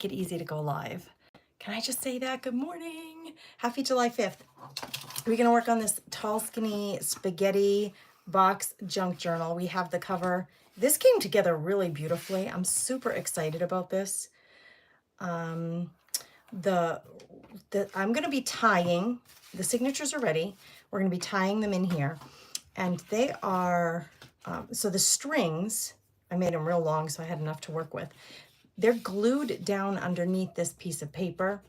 make it easy to go live. Can I just say that? Good morning. Happy July 5th. We're going to work on this tall, skinny spaghetti box junk journal. We have the cover. This came together really beautifully. I'm super excited about this. I'm going to be tying, the signatures are ready. We're going to be tying them in here. And they are, so the strings, I made them real long so I had enough to work with. They're glued down underneath this piece of paper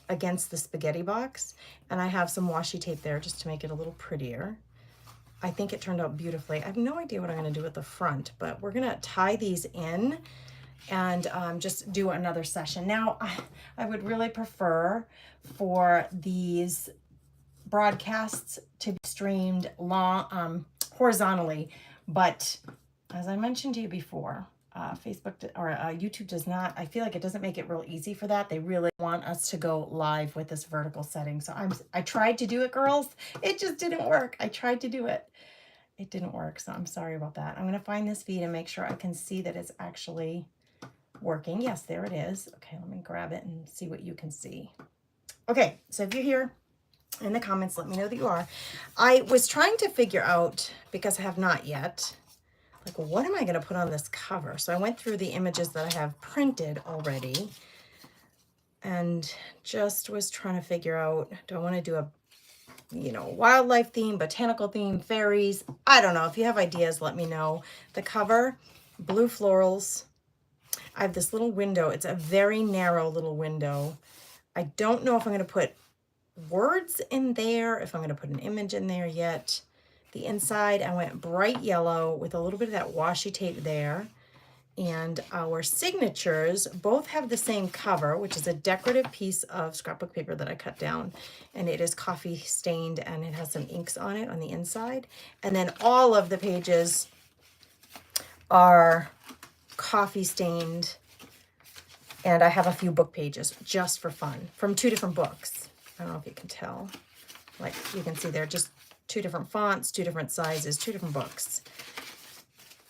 against the spaghetti box. And I have some washi tape there just to make it a little prettier. I think it turned out beautifully. I have no idea what I'm going to do at the front, but we're going to tie these in and just do another session. Now, I would really prefer for these broadcasts to be streamed horizontally, but as I mentioned to you before, Facebook or YouTube does not, I feel like it doesn't make it real easy for that. They really want us to go live with this vertical setting. So I tried to do it, girls. It just didn't work. I tried to do it. It didn't work. So I'm sorry about that. I'm going to find this feed and make sure I can see that it's actually working. Yes, there it is. Okay, let me grab it and see what you can see. Okay, so if you're here in the comments, let me know that you are. I was trying to figure out, because I have not yet, like, what am I going to put on this cover? So I went through the images that I have printed already and just was trying to figure out, do I want to do a, wildlife theme, botanical theme, fairies? I don't know. If you have ideas, let me know. The cover, blue florals. I have this little window. It's a very narrow little window. I don't know if I'm going to put words in there, if I'm going to put an image in there yet. The inside, I went bright yellow with a little bit of that washi tape there. And our signatures both have the same cover, which is a decorative piece of scrapbook paper that I cut down. And it is coffee stained and it has some inks on it on the inside. And then all of the pages are coffee stained. And I have a few book pages just for fun from 2 different books. I don't know if you can tell. Like, you can see they're just 2 different fonts, 2 different sizes, 2 different books.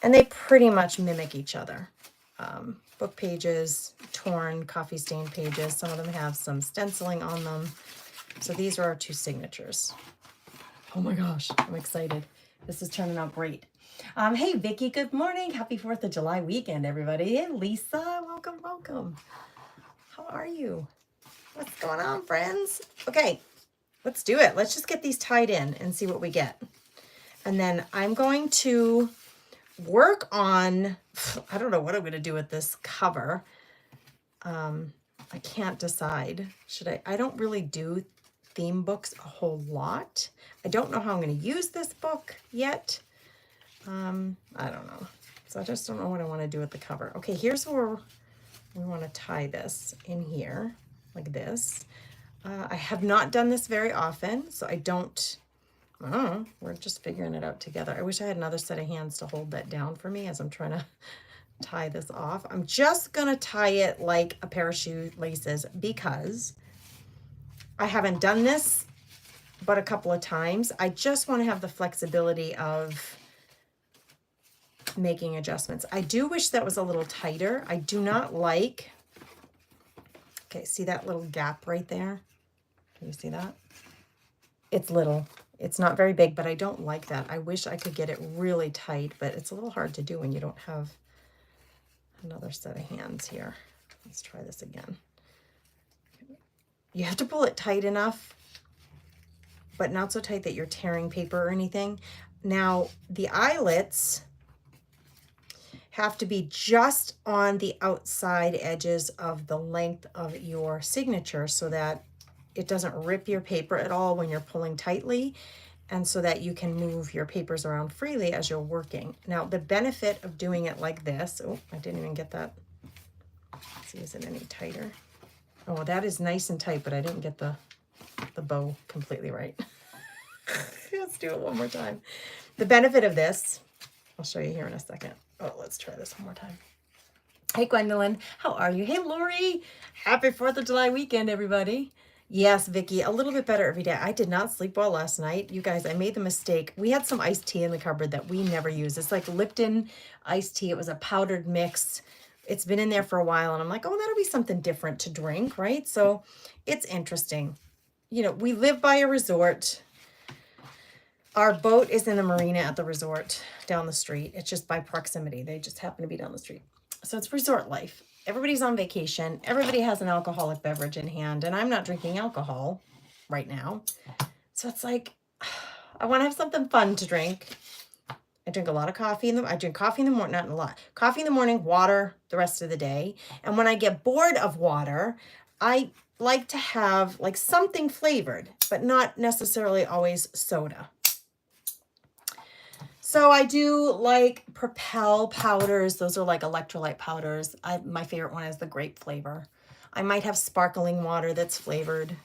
And they pretty much mimic each other. Book pages, torn, coffee stained pages. Some of them have some stenciling on them. So these are our 2 signatures. Oh my gosh, I'm excited. This is turning out great. Hey, Vicki, good morning. Happy 4th of July weekend, everybody. Hey, Lisa, welcome, welcome. How are you? What's going on, friends? Okay, let's do it. Let's just get these tied in and see what we get. And then I'm going to work on, I don't know what I'm going to do with this cover. I can't decide. I don't really do theme books a whole lot. I don't know how I'm going to use this book yet. I don't know. So I just don't know what I want to do with the cover. Okay, here's where we want to tie this in here, like this. I have not done this very often, so I don't know. We're just figuring it out together. I wish I had another set of hands to hold that down for me as I'm trying to tie this off. I'm just going to tie it like a pair of shoelaces because I haven't done this but a couple of times. I just want to have the flexibility of making adjustments. I do wish that was a little tighter. I do not like, okay, see that little gap right there? Can you see that? It's little. It's not very big, but I don't like that. I wish I could get it really tight, but it's a little hard to do when you don't have another set of hands here. Let's try this again. You have to pull it tight enough, but not so tight that you're tearing paper or anything. Now, the eyelets have to be just on the outside edges of the length of your signature so that it doesn't rip your paper at all when you're pulling tightly, and so that you can move your papers around freely as you're working. Now, the benefit of doing it like this, oh, I didn't even get that. Let's see, is it any tighter? Oh, that is nice and tight, but I didn't get the bow completely right. Let's do it one more time. The benefit of this, I'll show you here in a second. Oh, let's try this one more time. Hey, Gwendolyn, how are you? Hey, Lori, happy 4th of July weekend, everybody. Yes, Vicki, a little bit better every day. I did not sleep well last night. You guys, I made the mistake. We had some iced tea in the cupboard that we never use. It's like Lipton iced tea. It was a powdered mix it's been in there for a while, and I'm like, oh, that'll be something different to drink, right? So it's interesting. You know, we live by a resort. Our boat is in the marina at the resort down the street. It's just by proximity. They just happen to be down the street. So it's resort life. Everybody's on vacation. Everybody has an alcoholic beverage in hand, and I'm not drinking alcohol right now. So it's like, I want to have something fun to drink. I drink a lot of coffee I drink coffee in the morning, not a lot. Coffee in the morning, water the rest of the day. And when I get bored of water, I like to have like something flavored, but not necessarily always soda. So I do like Propel powders. Those are like electrolyte powders. My favorite one is the grape flavor. I might have sparkling water that's flavored.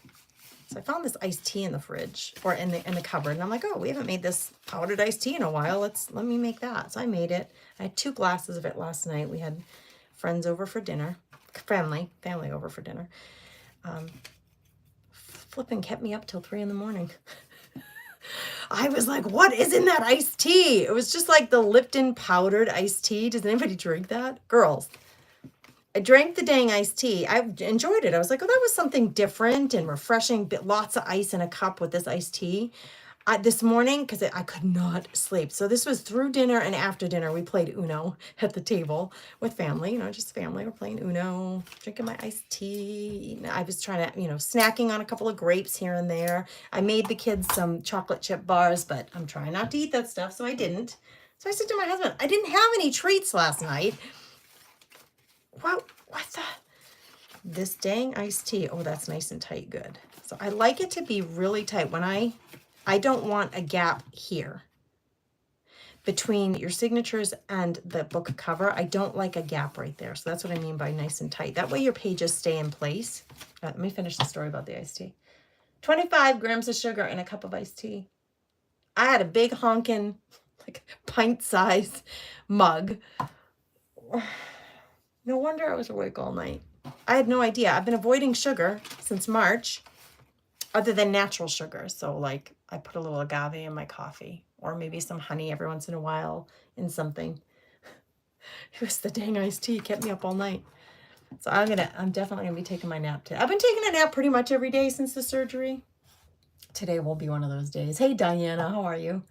So I found this iced tea in the fridge or in the cupboard, and I'm like, oh, we haven't made this powdered iced tea in a while. Let me make that. So I made it. I had 2 glasses of it last night. We had friends over for dinner, family over for dinner. Flipping kept me up till 3 in the morning. I was like, what is in that iced tea? It was just like the Lipton powdered iced tea. Does anybody drink that? Girls, I drank the dang iced tea. I enjoyed it. I was like, oh, that was something different and refreshing. Lots of ice in a cup with this iced tea. This morning, because I could not sleep. So this was through dinner and after dinner. We played Uno at the table with family, you know, just family. We're playing Uno, drinking my iced tea. I was trying to, you know, snacking on a couple of grapes here and there. I made the kids some chocolate chip bars, but I'm trying not to eat that stuff, so I didn't. So I said to my husband, I didn't have any treats last night. What the? This dang iced tea. Oh, that's nice and tight. Good. So I like it to be really tight. When I don't want a gap here between your signatures and the book cover. I don't like a gap right there. So that's what I mean by nice and tight. That way your pages stay in place. Let me finish the story about the iced tea. 25 grams of sugar in a cup of iced tea. I had a big honkin', like pint-sized mug. No wonder I was awake all night. I had no idea. I've been avoiding sugar since March, other than natural sugar. So like I put a little agave in my coffee, or maybe some honey every once in a while in something. It was the dang iced tea, kept me up all night. So I'm definitely gonna be taking my nap today. I've been taking a nap pretty much every day since the surgery. Today will be one of those days. Hey Diana, how are you?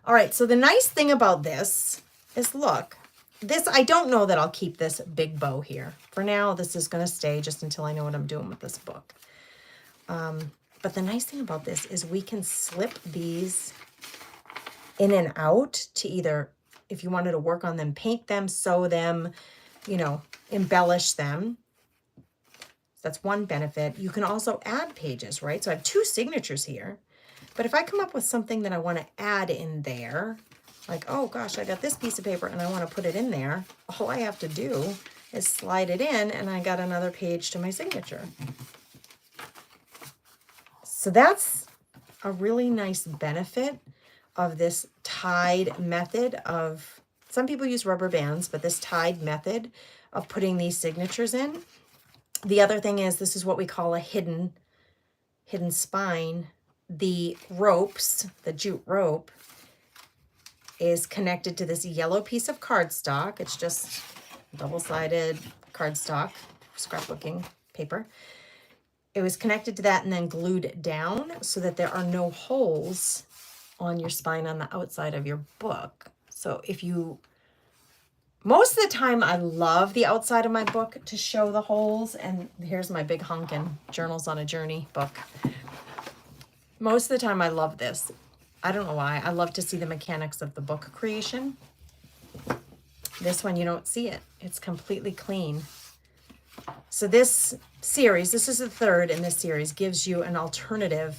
All right, so the nice thing about this is, look, this, I don't know that I'll keep this big bow here. For now, this is gonna stay just until I know what I'm doing with this book. But the nice thing about this is we can slip these in and out to either, if you wanted to work on them, paint them, sew them, you know, embellish them. That's one benefit. You can also add pages, right? So I have 2 signatures here. But if I come up with something that I want to add in there, like, oh gosh, I got this piece of paper and I want to put it in there, all I have to do is slide it in and I got another page to my signature. So that's a really nice benefit of this tied method of, some people use rubber bands, but this tied method of putting these signatures in. The other thing is, this is what we call a hidden spine. The ropes, the jute rope, is connected to this yellow piece of cardstock. It's just double-sided cardstock, scrapbooking paper. It was connected to that and then glued down so that there are no holes on your spine on the outside of your book. So if you, most of the time I love the outside of my book to show the holes, and here's my big honkin' Journals on a Journey book. Most of the time I love this. I don't know why. I love to see the mechanics of the book creation. This one, you don't see it. It's completely clean. So this series, this is the 3rd in this series, gives you an alternative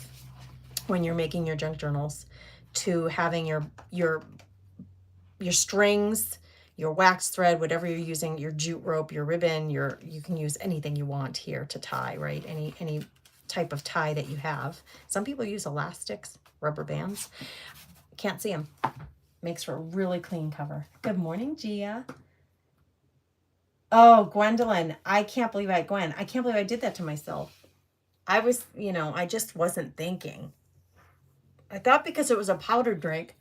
when you're making your junk journals to having your strings, your wax thread, whatever you're using, your jute rope, your ribbon, you can use anything you want here to tie, right? Any type of tie that you have. Some people use elastics, rubber bands. Can't see them. Makes for a really clean cover. Good morning, Gia. Oh, Gwendolyn, I can't believe I did that to myself. I was, you know, I just wasn't thinking. I thought because it was a powdered drink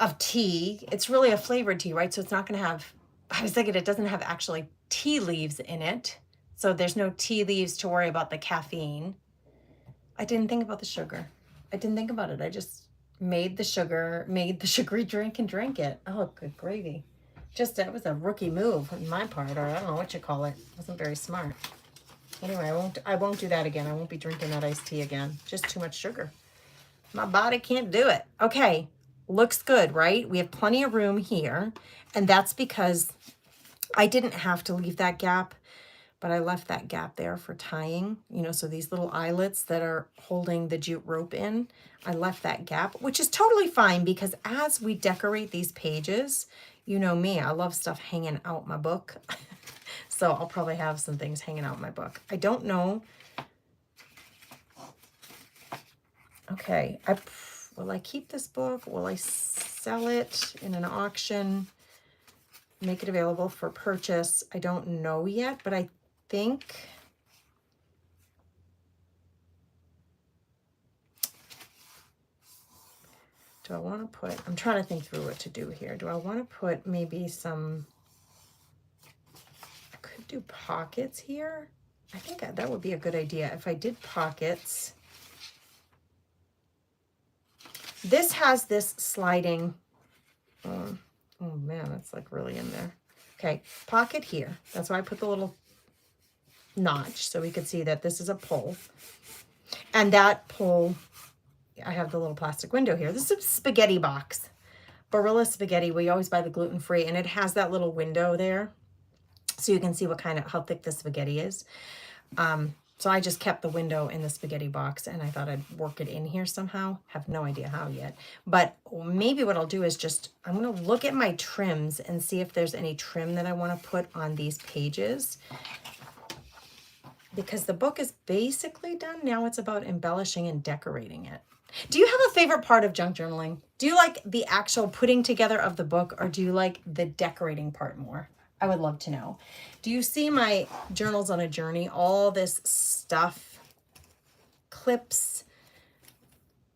of tea, it's really a flavored tea, right? So it's not going to have I was thinking it doesn't have actually tea leaves in it. So there's no tea leaves to worry about the caffeine. I didn't think about the sugar. I didn't think about it. I just made the sugar, made the sugary drink and drank it. Oh, good gravy. Just, that was a rookie move on my part, or I don't know what you call it. It wasn't very smart. Anyway, I won't do that again. I won't be drinking that iced tea again. Just too much sugar. My body can't do it. Okay, looks good, right? We have plenty of room here, and that's because I didn't have to leave that gap, but I left that gap there for tying, you know, so these little eyelets that are holding the jute rope in, I left that gap, which is totally fine because as we decorate these pages, you know me, I love stuff hanging out my book. So I'll probably have some things hanging out my book. I don't know. Okay, will I keep this book? Will I sell it in an auction? Make it available for purchase? I don't know yet, but I think do I want to put, I'm trying to think through what to do here. Do I want to put maybe some, I could do pockets here. I think that would be a good idea if I did pockets. This has this sliding, oh man, that's like really in there. Okay, pocket here. That's why I put the little notch so we could see that this is a pull. And that pull, I have the little plastic window here. This is a spaghetti box. Barilla spaghetti. We always buy the gluten-free, and it has that little window there so you can see what kind of, how thick the spaghetti is. So I just kept the window in the spaghetti box, and I thought I'd work it in here somehow. Have no idea how yet. But maybe what I'll do is just, I'm going to look at my trims and see if there's any trim that I want to put on these pages. Because the book is basically done. Now it's about embellishing and decorating it. Do you have a favorite part of junk journaling? Do you like the actual putting together of the book, or do you like the decorating part more? I would love to know. Do you see my Journals on a Journey? All this stuff, clips,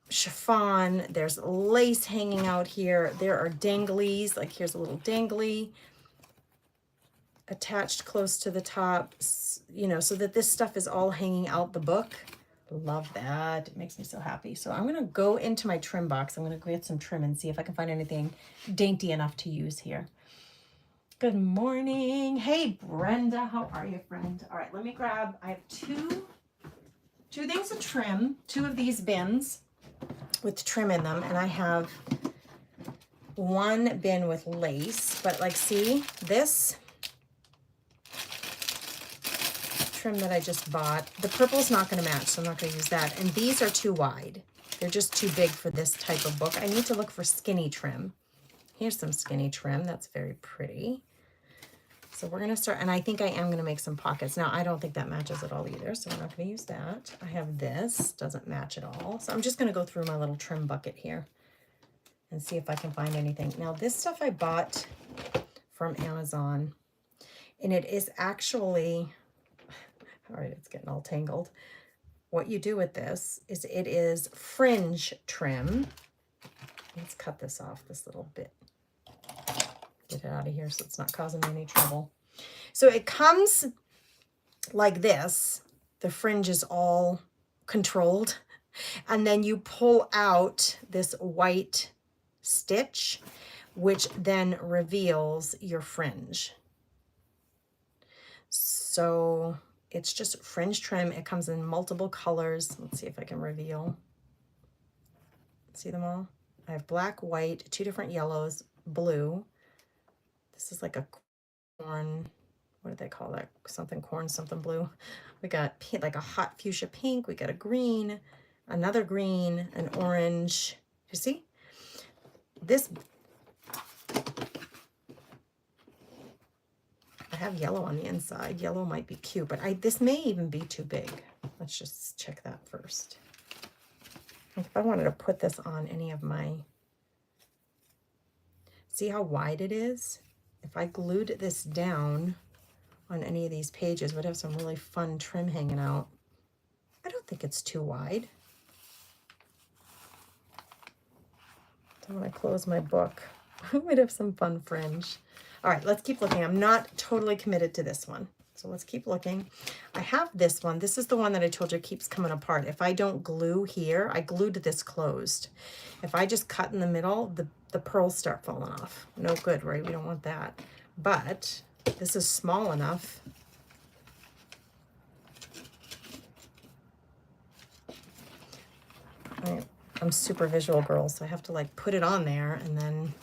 chiffon, there's lace hanging out here. There are danglies, like here's a little dangly attached close to the top, you know, so that this stuff is all hanging out the book. Love that. It makes me so happy. So I'm going to go into my trim box. I'm going to get some trim and see if I can find anything dainty enough to use here. Good morning. Hey, Brenda. How are you, friend? All right, let me grab, I have two things of trim, two of these bins with trim in them, and I have one bin with lace, but like, see, this trim that I just bought, the purple's not going to match, so I'm not going to use that. And these are too wide. They're just too big for this type of book. I need to look for skinny trim. Here's some skinny trim. That's very pretty. So we're going to start, and I think I am going to make some pockets. Now, I don't think that matches at all either, so we're not going to use that. I have this. Doesn't match at all. So I'm just going to go through my little trim bucket here and see if I can find anything. Now, this stuff I bought from Amazon, and it is actually, all right, it's getting all tangled. What you do with this is it is fringe trim. Let's cut this off, this little bit. Get it out of here so it's not causing me any trouble. So it comes like this. The fringe is all controlled. And then you pull out this white stitch, which then reveals your fringe. So it's just fringe trim. It comes in multiple colors. Let's see if I can reveal. See them all? I have black, white, two different yellows, blue. This is like a corn, what do they call that? Something corn, something blue. We got pink, like a hot fuchsia pink. We got a green, another green, an orange. You see? This, I have yellow on the inside. Yellow might be cute, but this may even be too big. Let's just check that first. If I wanted to put this on any of my, see how wide it is? If I glued this down on any of these pages, we'd have some really fun trim hanging out. I don't think it's too wide. So when I close my book, we'd have some fun fringe. All right, let's keep looking. I'm not totally committed to this one. So let's keep looking. I have this one. This is the one that I told you keeps coming apart. If I don't glue here, I glued this closed. If I just cut in the middle, the pearls start falling off. No good, right? We don't want that. But this is small enough. I'm super visual girl, so I have to like put it on there, and then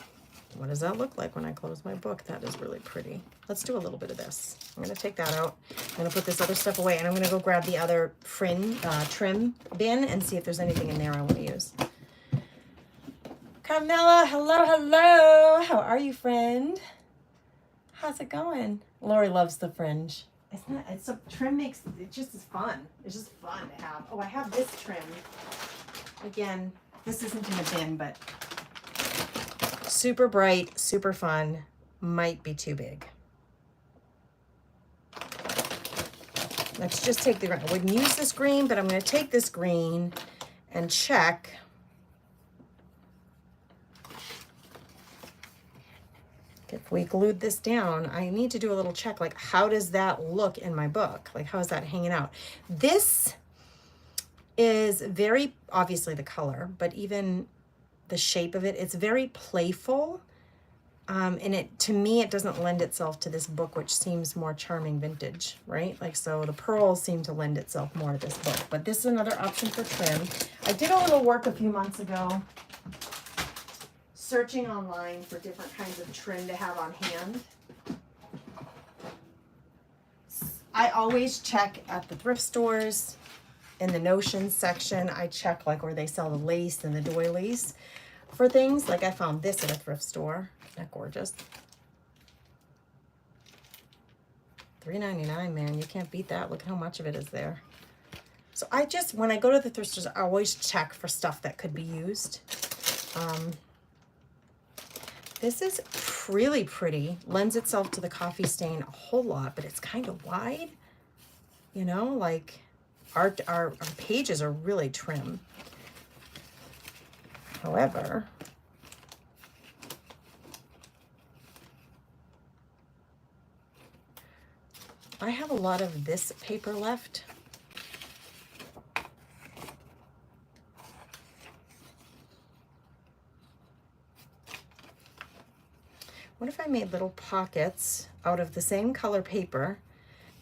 what does that look like when I close my book? That is really pretty. Let's do a little bit of this. I'm going to take that out. I'm going to put this other stuff away, and I'm going to go grab the other trim bin and see if there's anything in there I want to use. Carmela, hello, hello. How are you, friend? How's it going? Lori loves the fringe. It's a trim makes it just is fun. It's just fun to have. Oh, I have this trim. Again, this isn't in a bin, but super bright, super fun. Might be too big. Let's just take the green. I wouldn't use this green, but I'm going to take this green and check. If we glued this down, I need to do a little check, like how does that look in my book? Like how is that hanging out? This is very, obviously the color, but even the shape of it, it's very playful. And it, to me, it doesn't lend itself to this book, which seems more charming vintage, right? Like, so the pearls seem to lend itself more to this book, but this is another option for trim. I did a little work a few months ago, searching online for different kinds of trim to have on hand. I always check at the thrift stores. In the notions section, I check like where they sell the lace and the doilies for things. Like I found this at a thrift store. Isn't that gorgeous? $3.99, man. You can't beat that. Look how much of it is there. So I just, when I go to the thrift stores, I always check for stuff that could be used. This is really pretty. Lends itself to the coffee stain a whole lot, but it's kind of wide. You know, like our pages are really trim. However, I have a lot of this paper left. What if I made little pockets out of the same color paper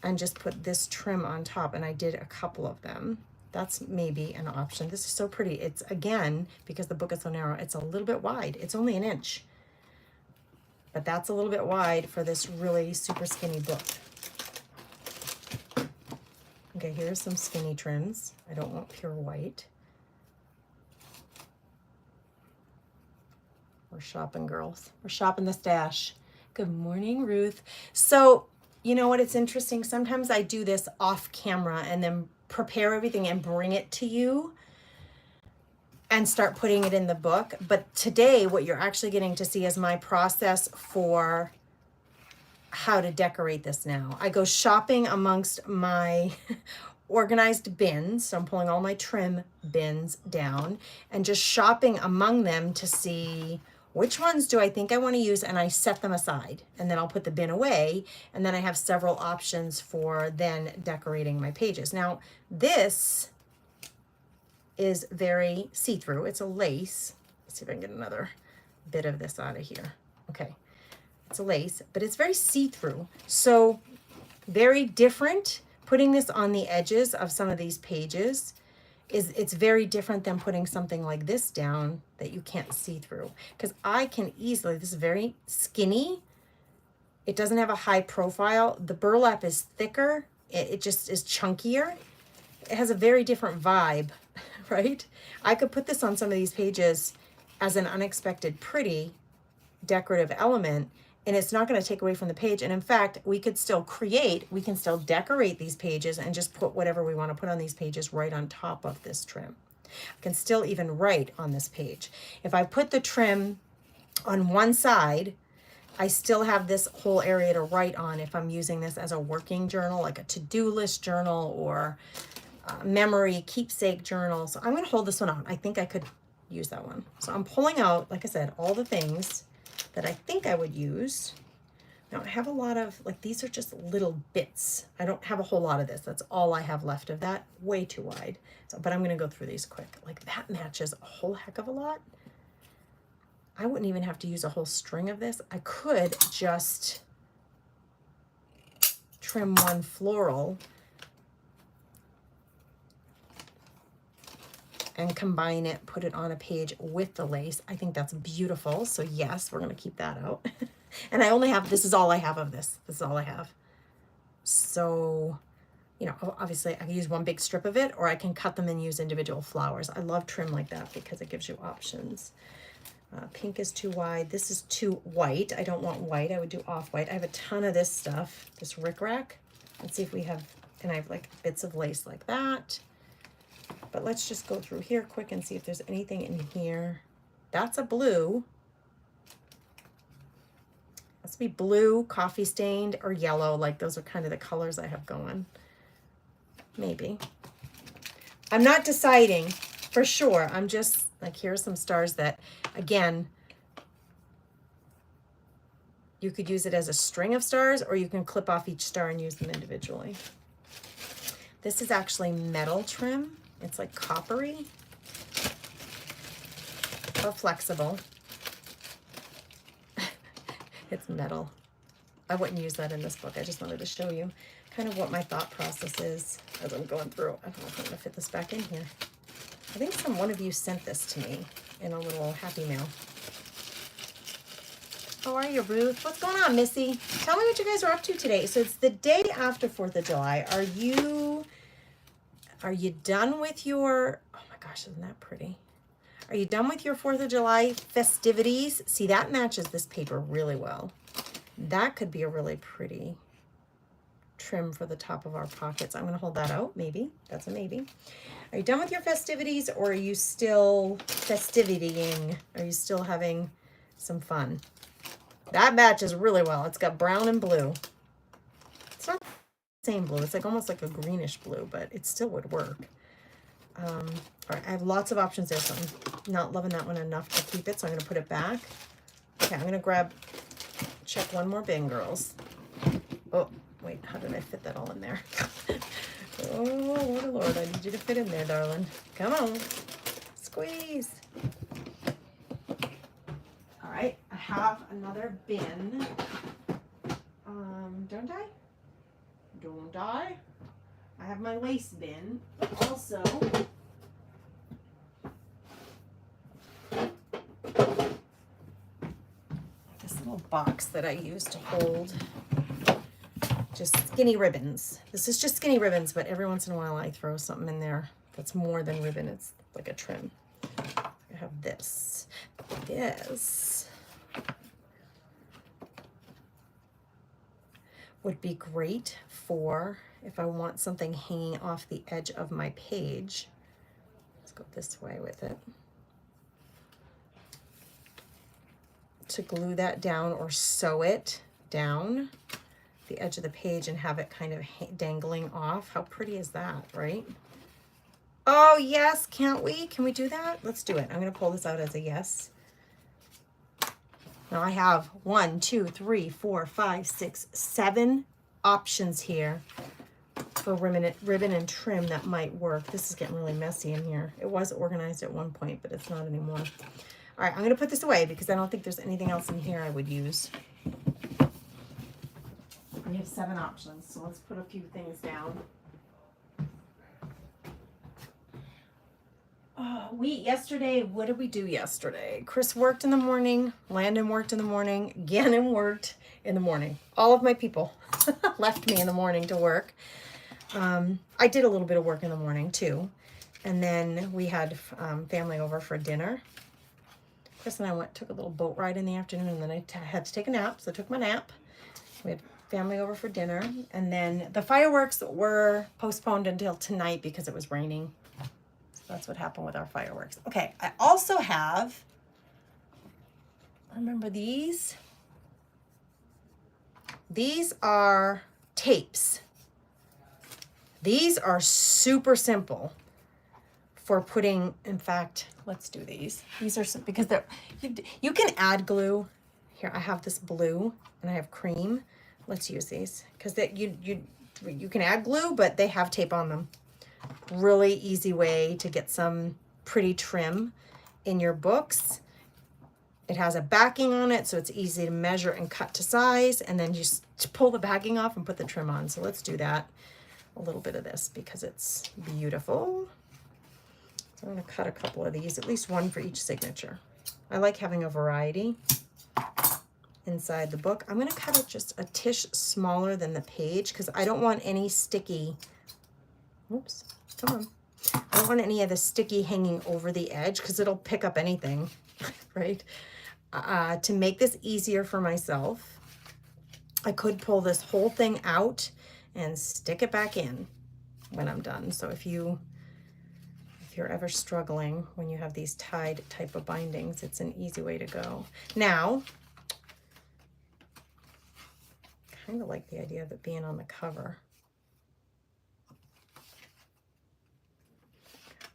and just put this trim on top, and I did a couple of them? That's maybe an option. This is so pretty. It's, again, because the book is so narrow, it's a little bit wide. It's only an inch, but that's a little bit wide for this really super skinny book. Okay, here's some skinny trims. I don't want pure white. We're shopping, girls. We're shopping the stash. Good morning, Ruth. So, you know what? It's interesting. Sometimes I do this off camera and then prepare everything and bring it to you and start putting it in the book. But today, what you're actually getting to see is my process for how to decorate this now. I go shopping amongst my organized bins. So I'm pulling all my trim bins down and just shopping among them to see which ones do I think I want to use, and I set them aside, and then I'll put the bin away, and then I have several options for then decorating my pages. Now, this is very see-through. It's a lace. Let's see if I can get another bit of this out of here. Okay, it's a lace, but it's very see-through. So very different. Putting this on the edges of some of these pages it's very different than putting something like this down that you can't see through. Because I can easily, this is very skinny. It doesn't have a high profile. The burlap is thicker. It just is chunkier. It has a very different vibe, right? I could put this on some of these pages as an unexpected pretty decorative element, and it's not going to take away from the page. And in fact, we can still decorate these pages and just put whatever we want to put on these pages right on top of this trim. I can still even write on this page. If I put the trim on one side, I still have this whole area to write on if I'm using this as a working journal, like a to-do list journal or memory keepsake journal. So I'm going to hold this one on. I think I could use that one. So I'm pulling out, like I said, all the things that I think I would use. Now I have a lot of, like, these are just little bits. I don't have a whole lot of this. That's all I have left of that. Way too wide. So, but I'm going to go through these quick. Like, that matches a whole heck of a lot. I wouldn't even have to use a whole string of this. I could just trim one floral and combine it, put it on a page with the lace. I think that's beautiful. So yes, we're going to keep that out. And I only have, this is all I have of this. This is all I have. So, you know, obviously I can use one big strip of it, or I can cut them and use individual flowers. I love trim like that because it gives you options. Pink is too wide. This is too white. I don't want white. I would do off-white. I have a ton of this stuff, this rickrack. Let's see if we have, and I have like bits of lace like that. But let's just go through here quick and see if there's anything in here. That's a blue. Let's be blue, coffee stained, or yellow. Like those are kind of the colors I have going. Maybe. I'm not deciding for sure. I'm just like, here's some stars that, again, you could use it as a string of stars, or you can clip off each star and use them individually. This is actually metal trim. It's like coppery, but flexible. It's metal. I wouldn't use that in this book. I just wanted to show you kind of what my thought process is as I'm going through. I don't know if I'm going to fit this back in here. I think one of you sent this to me in a little happy mail. How are you, Ruth? What's going on, Missy? Tell me what you guys are up to today. So it's the day after 4th of July. Are you done with your, oh my gosh, isn't that pretty? Are you done with your 4th of July festivities? See, that matches this paper really well. That could be a really pretty trim for the top of our pockets. I'm going to hold that out, maybe. That's a maybe. Are you done with your festivities, or are you still festivitying? Are you still having some fun? That matches really well. It's got brown and blue. It's not the same blue. It's like almost like a greenish blue, but it still would work. All right, I have lots of options there, so I'm not loving that one enough to keep it, so I'm going to put it back. Okay, I'm going to check one more bin, girls. Oh, wait, how did I fit that all in there? Oh, Lord, I need you to fit in there, darling. Come on. Squeeze. All right, I have another bin. Don't I? Don't I? I have my lace bin, but also this little box that I use to hold just skinny ribbons. This is just skinny ribbons, but every once in a while I throw something in there that's more than ribbon. It's like a trim. I have this. This would be great for if I want something hanging off the edge of my page. Let's go this way with it. To glue that down or sew it down the edge of the page and have it kind of dangling off. How pretty is that, right? Oh, yes, can't we? Can we do that? Let's do it. I'm going to pull this out as a yes. Now I have 1, 2, 3, 4, 5, 6, 7 options here for ribbon and trim that might work. This is getting really messy in here. It was organized at one point, but it's not anymore. All right, I'm going to put this away because I don't think there's anything else in here I would use. We have 7 options, so let's put a few things down. Yesterday, what did we do yesterday? Chris worked in the morning, Landon worked in the morning, Gannon worked in the morning. All of my people left me in the morning to work. I did a little bit of work in the morning too. And then we had family over for dinner. Chris and I took a little boat ride in the afternoon, and then I had to take a nap, so I took my nap. We had family over for dinner, and then the fireworks were postponed until tonight because it was raining. So that's what happened with our fireworks. Okay, I also have, remember these? These are tapes. These are super simple for putting, in fact, let's do these. These are, because you can add glue Here, I have this blue and I have cream. Let's use these because you can add glue, but they have tape on them. Really easy way to get some pretty trim in your books. It has a backing on it, so it's easy to measure and cut to size, and then just pull the backing off and put the trim on. So let's do that. A little bit of this because it's beautiful. So I'm going to cut a couple of these, at least one for each signature. I like having a variety inside the book. I'm going to cut it just a tish smaller than the page because I don't want any sticky, oops, come on. I don't want any of the sticky hanging over the edge because it'll pick up anything, right? To make this easier for myself, I could pull this whole thing out and stick it back in when I'm done. So if you're ever struggling when you have these tied type of bindings, it's an easy way to go. Now, kind of like the idea of it being on the cover.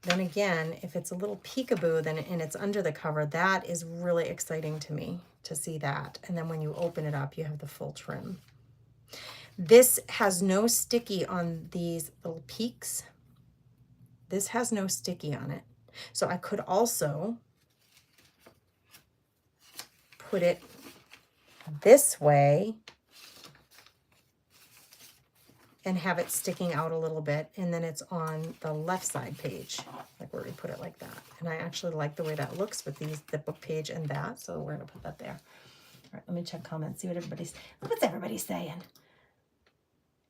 Then again, if it's a little peekaboo then and it's under the cover, that is really exciting to me to see that. And then when you open it up, you have the full trim. This has no sticky on these little peaks. This has no sticky on it. So I could also put it this way and have it sticking out a little bit, and then it's on the left side page, like where we put it like that. And I actually like the way that looks with the book page and that, so we're gonna put that there. All right, let me check comments, see what's everybody saying.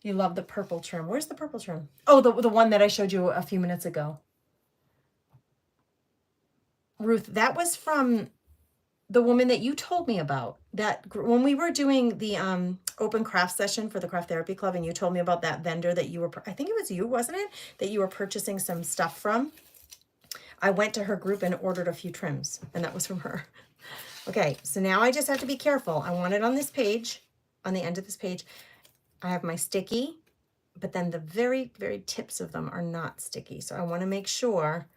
You love the purple trim. Where's the purple trim? Oh, the one that I showed you a few minutes ago. Ruth, that was from the woman that you told me about, that when we were doing the open craft session for the Craft Therapy Club, and you told me about that vendor that you were, I think it was you, wasn't it? That you were purchasing some stuff from. I went to her group and ordered a few trims, and that was from her. Okay, so now I just have to be careful. I want it on this page, on the end of this page. I have my sticky, but then the very, very tips of them are not sticky. So I want to make sure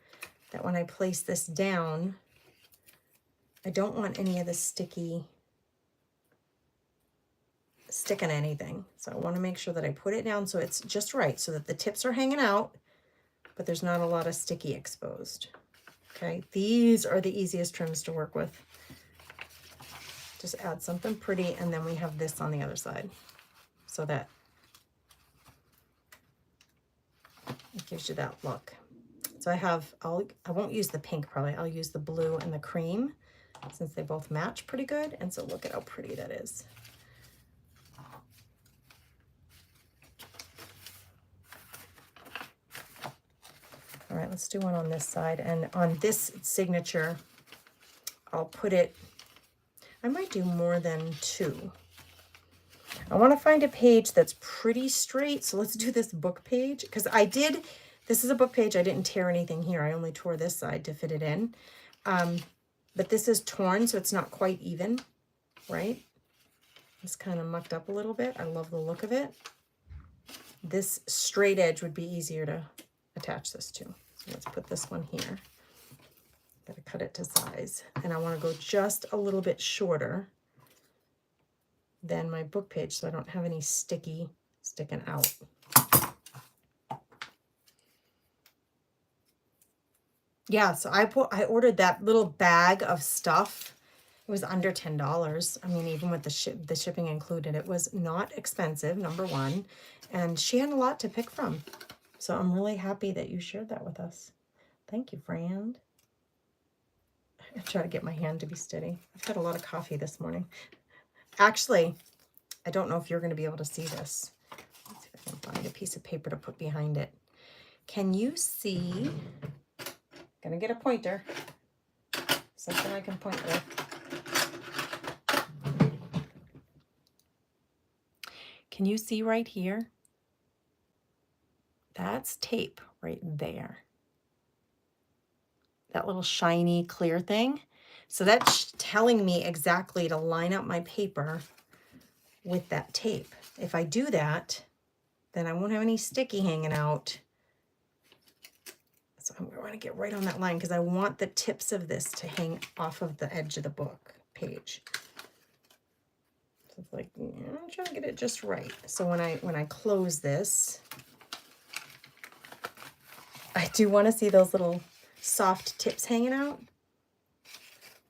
that when I place this down, I don't want any of the sticky sticking anything. So I want to make sure that I put it down so it's just right, so that the tips are hanging out, but there's not a lot of sticky exposed. Okay, these are the easiest trims to work with. Just add something pretty, and then we have this on the other side, so that it gives you that look. So I won't use the pink probably, I'll use the blue and the cream, since they both match pretty good. And so look at how pretty that is. All right, let's do one on this side. And on this signature, I'll put it, I might do more than two. I want to find a page that's pretty straight. So let's do this book page, because this is a book page. I didn't tear anything here. I only tore this side to fit it in. But this is torn, so it's not quite even, right? It's kind of mucked up a little bit. I love the look of it. This straight edge would be easier to attach this to. So let's put this one here. Got to cut it to size. And I want to go just a little bit shorter than my book page so I don't have any sticky sticking out. Yeah, so I ordered that little bag of stuff. It was under $10. I mean, even with the shipping included, it was not expensive, number one. And she had a lot to pick from. So I'm really happy that you shared that with us. Thank you, friend. I try to get my hand to be steady. I've had a lot of coffee this morning. Actually, I don't know if you're going to be able to see this. Let's see if I can find a piece of paper to put behind it. Can you see? Gonna get a pointer, something I can point with. Can you see right here? That's tape right there. That little shiny clear thing. So that's telling me exactly to line up my paper with that tape. If I do that, then I won't have any sticky hanging out. So I'm going to get right on that line because I want the tips of this to hang off of the edge of the book page. it's like, I'm trying to get it just right. So when I close this, I do want to see those little soft tips hanging out.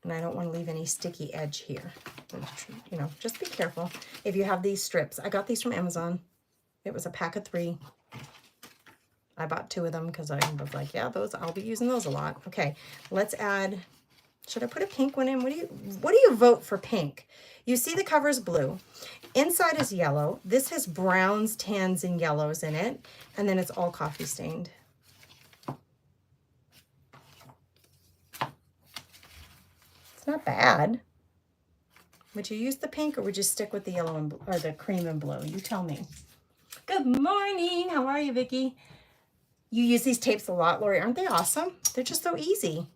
And I don't want to leave any sticky edge here. You know, just be careful. If you have these strips, I got these from Amazon. It was a pack of 3. I bought 2 of them because I was like, yeah, those, I'll be using those a lot. Okay, let's add, should I put a pink one in? What do you vote for pink? You see the cover is blue. Inside is yellow. This has browns, tans, and yellows in it. And then it's all coffee stained. It's not bad. Would you use the pink or would you stick with the yellow and or the cream and blue? You tell me. Good morning. How are you, Vicki? You use these tapes a lot, Lori. Aren't they awesome? They're just so easy.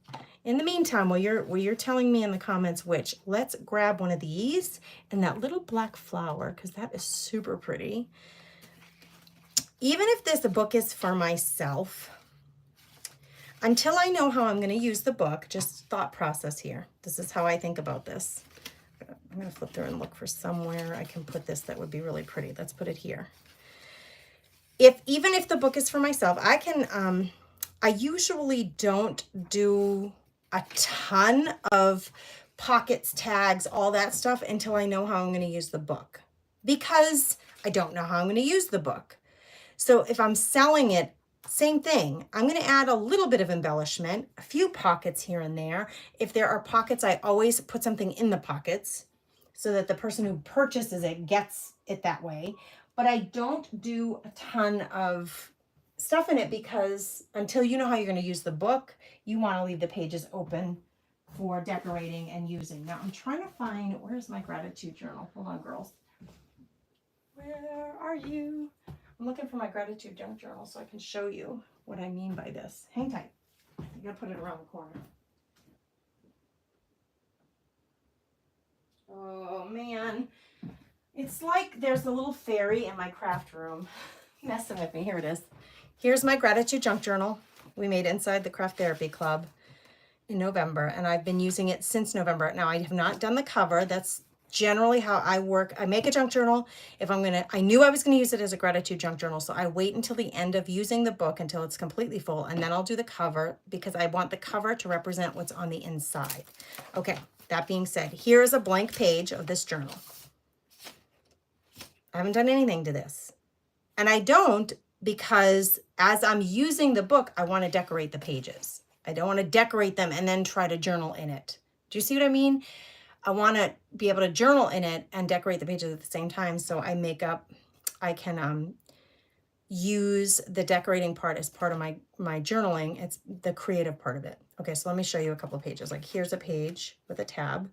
In the meantime, while you're telling me in the comments which, let's grab one of these and that little black flower because that is super pretty. Even if this book is for myself, until I know how I'm going to use the book, just thought process here. This is how I think about this. I'm going to flip through and look for somewhere I can put this that would be really pretty. Let's put it here. Even if the book is for myself, I can, I usually don't do a ton of pockets, tags, all that stuff until I know how I'm going to use the book because I don't know how I'm going to use the book. So if I'm selling it, same thing. I'm going to add a little bit of embellishment, a few pockets here and there. If there are pockets, I always put something in the pockets so that the person who purchases it gets it that way. But I don't do a ton of stuff in it because until you know how you're going to use the book, you want to leave the pages open for decorating and using. Now I'm trying to find, where's my gratitude journal? Hold on, girls. Where are you? I'm looking for my gratitude junk journal so I can show you what I mean by this. Hang tight. I gotta put it around the corner. Oh man. It's like there's a little fairy in my craft room messing with me. Here it is. Here's my gratitude junk journal we made inside the Craft Therapy Club in November, and I've been using it since November. Now, I have not done the cover. That's generally how I work. I make a junk journal. I knew I was going to use it as a gratitude junk journal, so I wait until the end of using the book until it's completely full, and then I'll do the cover because I want the cover to represent what's on the inside. Okay, that being said, here is a blank page of this journal. I haven't done anything to this. And I don't because as I'm using the book, I want to decorate the pages. I don't want to decorate them and then try to journal in it. Do you see what I mean? I want to be able to journal in it and decorate the pages at the same time. So I can use the decorating part as part of my journaling. It's the creative part of it. Okay, so let me show you a couple of pages. Like here's a page with a tab.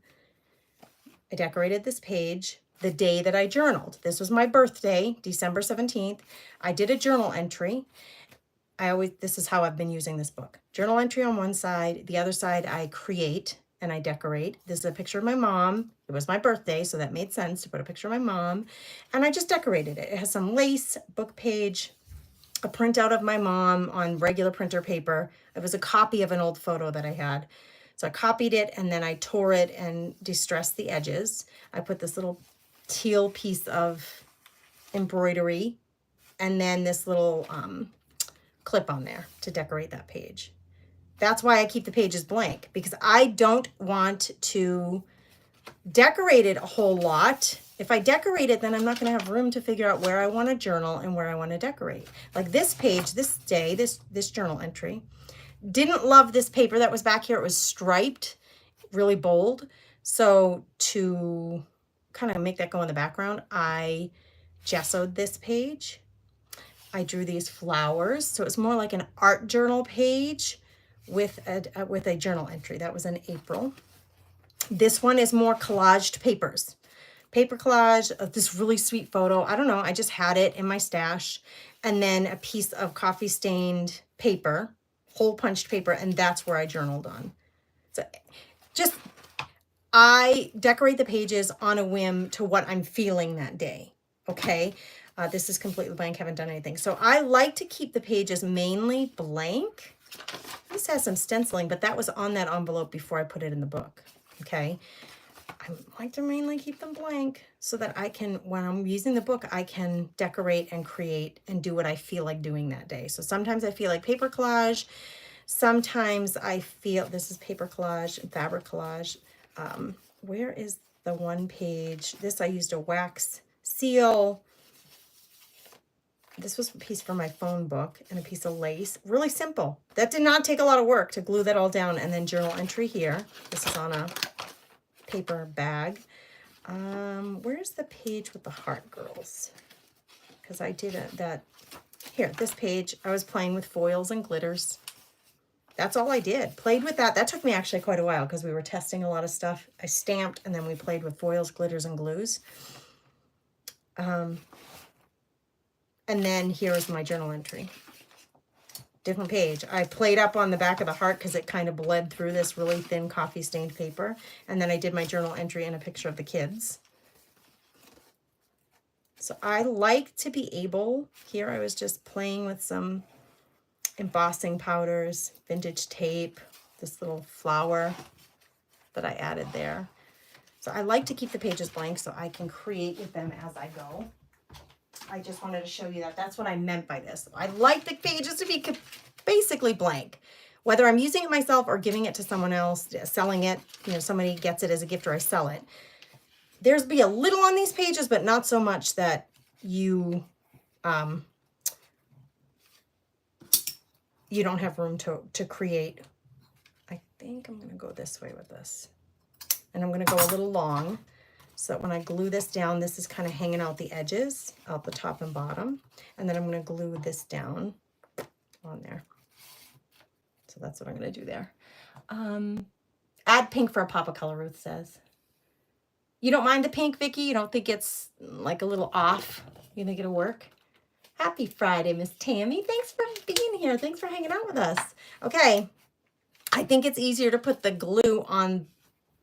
I decorated this page the day that I journaled. This was my birthday, December 17th. I did a journal entry. This is how I've been using this book. Journal entry on one side, the other side I create and I decorate. This is a picture of my mom. It was my birthday, so that made sense to put a picture of my mom. And I just decorated it. It has some lace, book page, a printout of my mom on regular printer paper. It was a copy of an old photo that I had. So I copied it and then I tore it and distressed the edges. I put this little teal piece of embroidery and then this little clip on there to decorate that page. That's why I keep the pages blank, because I don't want to decorate it a whole lot. If I decorate it, then I'm not going to have room to figure out where I want to journal and where I want to decorate. Like this page, this day, this journal entry, didn't love this paper that was back here. It was striped, really bold. So to kind of make that go in the background, I gessoed this page. I drew these flowers. So it's more like an art journal page with a journal entry. That was in April. This one is more collaged papers. Paper collage of this really sweet photo. I don't know. I just had it in my stash. And then a piece of coffee stained paper, hole punched paper, and that's where I journaled on. So I decorate the pages on a whim to what I'm feeling that day. Okay. This is completely blank. Haven't done anything. So I like to keep the pages mainly blank. This has some stenciling, but that was on that envelope before I put it in the book. Okay. I like to mainly keep them blank so that I can, when I'm using the book, I can decorate and create and do what I feel like doing that day. So sometimes I feel like paper collage. Sometimes I feel, this is paper collage and fabric collage. Where is the one page? This I used a wax seal. This was a piece from my phone book and a piece of lace. Really simple. That did not take a lot of work to glue that all down. And then journal entry here. This is on a paper bag. Where's the page with the heart, girls? Because I did that. Here, this page, I was playing with foils and glitters. That's all I did. Played with that. That took me actually quite a while because we were testing a lot of stuff. I stamped and then we played with foils, glitters, and glues. And then here is my journal entry. Different page. I played up on the back of the heart because it kind of bled through this really thin coffee stained paper. And then I did my journal entry and a picture of the kids. So I like to be able, here I was just playing with some embossing powders, vintage tape, this little flower that I added there. So I like to keep the pages blank so I can create with them as I go. I just wanted to show you that. That's what I meant by this. I like the pages to be basically blank. Whether I'm using it myself or giving it to someone else, selling it, you know, somebody gets it as a gift or I sell it. There's be a little on these pages, but not so much that you you don't have room to create. I think I'm going to go this way with this. And I'm going to go a little long so that when I glue this down, this is kind of hanging out the edges, out the top and bottom. And then I'm going to glue this down on there. So that's what I'm going to do there. Add pink for a pop of color, Ruth says. You don't mind the pink, Vicki? You don't think it's like a little off? You think it'll work? Happy Friday, Miss Tammy. Thanks for being here. Thanks for hanging out with us. Okay. I think it's easier to put the glue on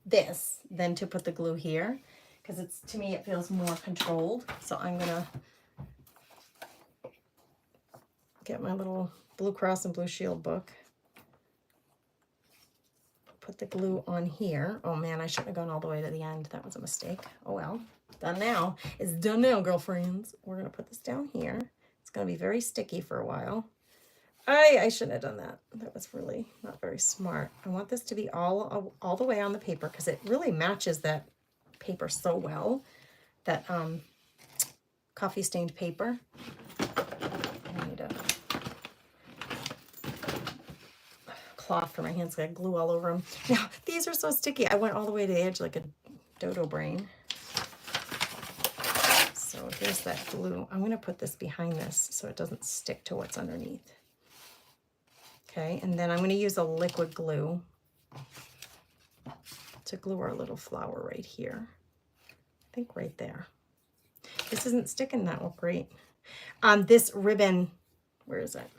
this than to put the glue here because it's, to me, it feels more controlled. So I'm going to get my little Blue Cross and Blue Shield book. Put the glue on here. Oh man, I shouldn't have gone all the way to the end. That was a mistake. Oh well, done now. It's done now, girlfriends. We're gonna put this down here. It's gonna be very sticky for a while. I shouldn't have done that. That was really not very smart. I want this to be all the way on the paper because it really matches that paper so well. That coffee stained paper. I need a cloth for my hands. Got glue all over them. Now these are so sticky. I went all the way to the edge like a dodo brain. So here's that glue. I'm going to put this behind this so it doesn't stick to what's underneath. Okay, and then I'm going to use a liquid glue to glue our little flower right here. I think right there. This isn't sticking that well great. This ribbon, where is it?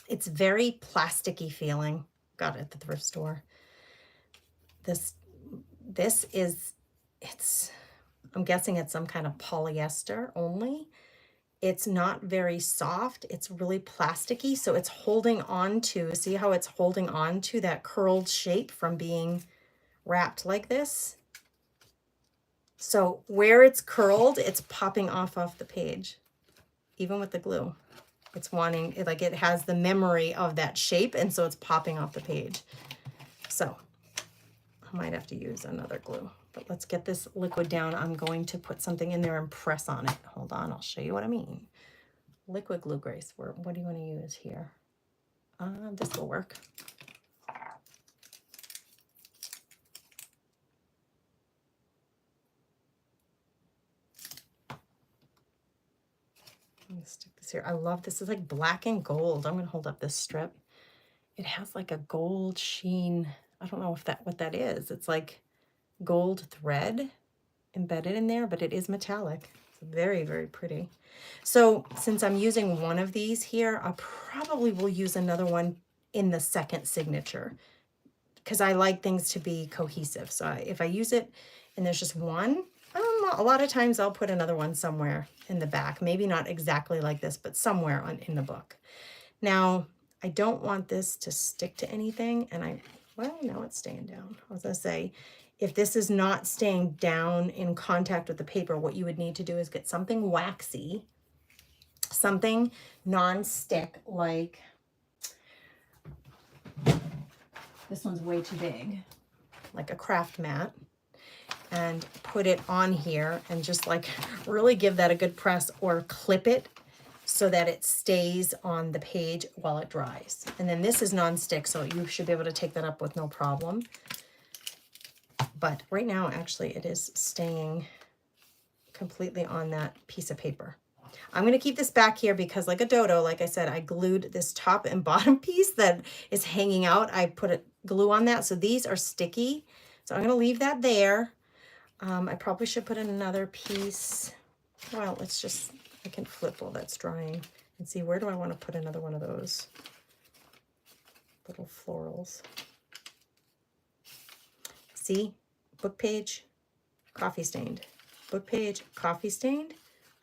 It's very plasticky feeling. Got it at the thrift store. This is, I'm guessing it's some kind of polyester only. It's not very soft. It's really plasticky. So it's holding on to, see how it's holding on to that curled shape from being wrapped like this? So where it's curled, it's popping off the page, even with the glue. It's wanting, like it has the memory of that shape, and so it's popping off the page. So I might have to use another glue, but let's get this liquid down. I'm going to put something in there and press on it. Hold on, I'll show you what I mean. Liquid glue, Grace. What do you want to use here? This will work. I'm gonna stick this here. I love this. It's like black and gold. I'm gonna hold up this strip. It has like a gold sheen. I don't know what that is. It's like gold thread embedded in there, but it is metallic. It's very, very pretty. So since I'm using one of these here, I probably will use another one in the second signature because I like things to be cohesive. So if I use it and there's just one, a lot of times I'll put another one somewhere in the back. Maybe not exactly like this, but somewhere in the book. Now, I don't want this to stick to anything. And well, now it's staying down. I was going to say, if this is not staying down in contact with the paper, what you would need to do is get something waxy, something non-stick, like this one's way too big, like a craft mat, and put it on here and just like really give that a good press, or clip it so that it stays on the page while it dries. And then this is non-stick, so you should be able to take that up with no problem. But right now, actually, it is staying completely on that piece of paper. I'm going to keep this back here because, like a dodo, like I said, I glued this top and bottom piece that is hanging out. I put glue on that, so these are sticky. So I'm going to leave that there. I probably should put in another piece. Well, let's just, I can flip while that's drying and see, where do I want to put another one of those little florals. See, book page, coffee stained. Book page, coffee stained.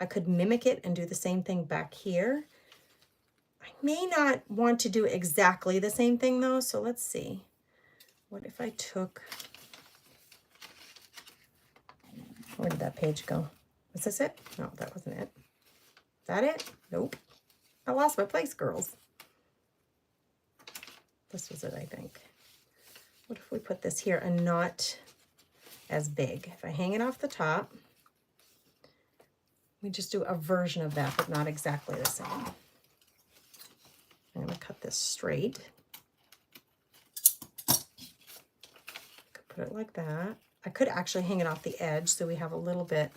I could mimic it and do the same thing back here. I may not want to do exactly the same thing though, so let's see. What if I took, where did that page go? Was this it? No, that wasn't it. Is that it? Nope. I lost my place, girls. This was it, I think. What if we put this here and not as big? If I hang it off the top, we just do a version of that, but not exactly the same. I'm going to cut this straight. Could put it like that. I could actually hang it off the edge, so we have a little bit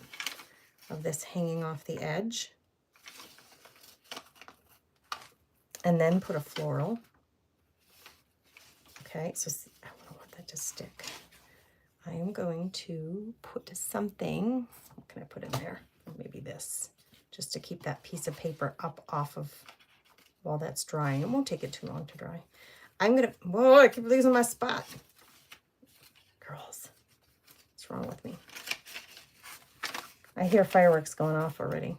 of this hanging off the edge. And then put a floral. Okay, so I don't want that to stick. I am going to put something, what can I put in there? Maybe this, just to keep that piece of paper up off of while that's drying. It won't take it too long to dry. I'm gonna, whoa, I keep losing my spot. Girls, what's wrong with me? I hear fireworks going off already.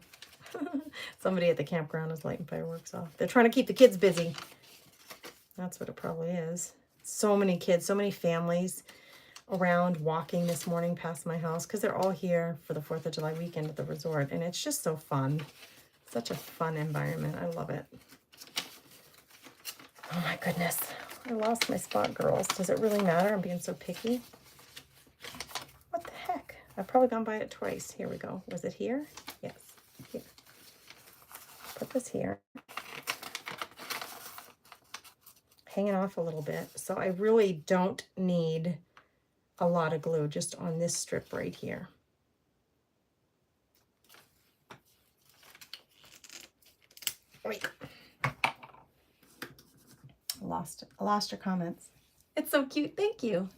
Somebody at the campground is lighting fireworks off. They're trying to keep the kids busy. That's what it probably is. So many kids, so many families around walking this morning past my house because they're all here for the 4th of July weekend at the resort, and it's just so fun. Such a fun environment. I love it. Oh my goodness. I lost my spot, girls. Does it really matter? I'm being so picky. What the heck? I've probably gone by it twice. Here we go. Was it here? Yes. Here. Put this here. Hang it off a little bit. So I really don't need a lot of glue, just on this strip right here. Wait. I lost your comments. It's so cute. Thank you.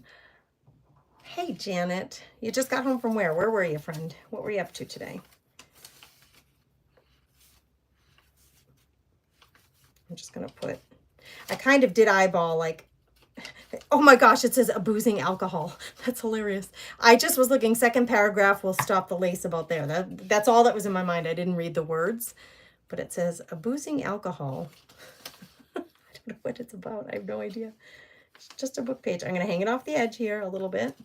Hey, Janet. You just got home from where? Where were you, friend? What were you up to today? I'm just going to put, I kind of did eyeball like, oh my gosh, it says abusing alcohol. That's hilarious. I just was looking, second paragraph, we'll stop the lace about there. That's all that was in my mind. I didn't read the words, but it says abusing alcohol. I don't know what it's about. I have no idea. It's just a book page. I'm going to hang it off the edge here a little bit.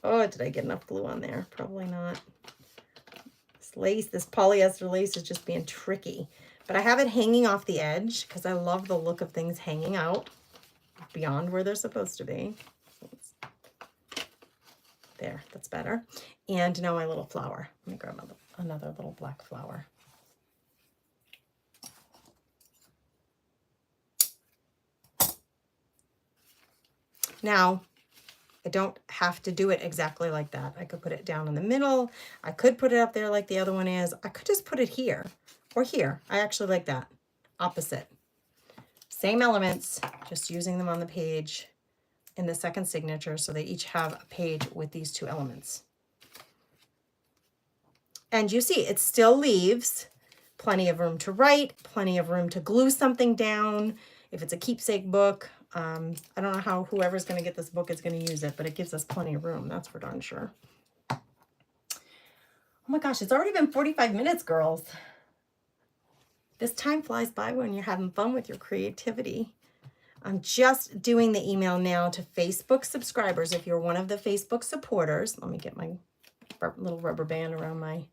Oh, did I get enough glue on there? Probably not. This lace, this polyester lace is just being tricky. But I have it hanging off the edge because I love the look of things hanging out beyond where they're supposed to be. There, that's better. And now my little flower. Let me grab another little black flower. Now, I don't have to do it exactly like that. I could put it down in the middle. I could put it up there like the other one is. I could just put it here or here. I actually like that. Opposite. Same elements, just using them on the page in the second signature, so they each have a page with these two elements. And you see, it still leaves plenty of room to write, plenty of room to glue something down. If it's a keepsake book, I don't know how whoever's going to get this book is going to use it, but it gives us plenty of room. That's for darn sure. Oh my gosh, it's already been 45 minutes, girls. This time flies by when you're having fun with your creativity. I'm just doing the email now to Facebook subscribers. If you're one of the Facebook supporters, let me get my little rubber band around my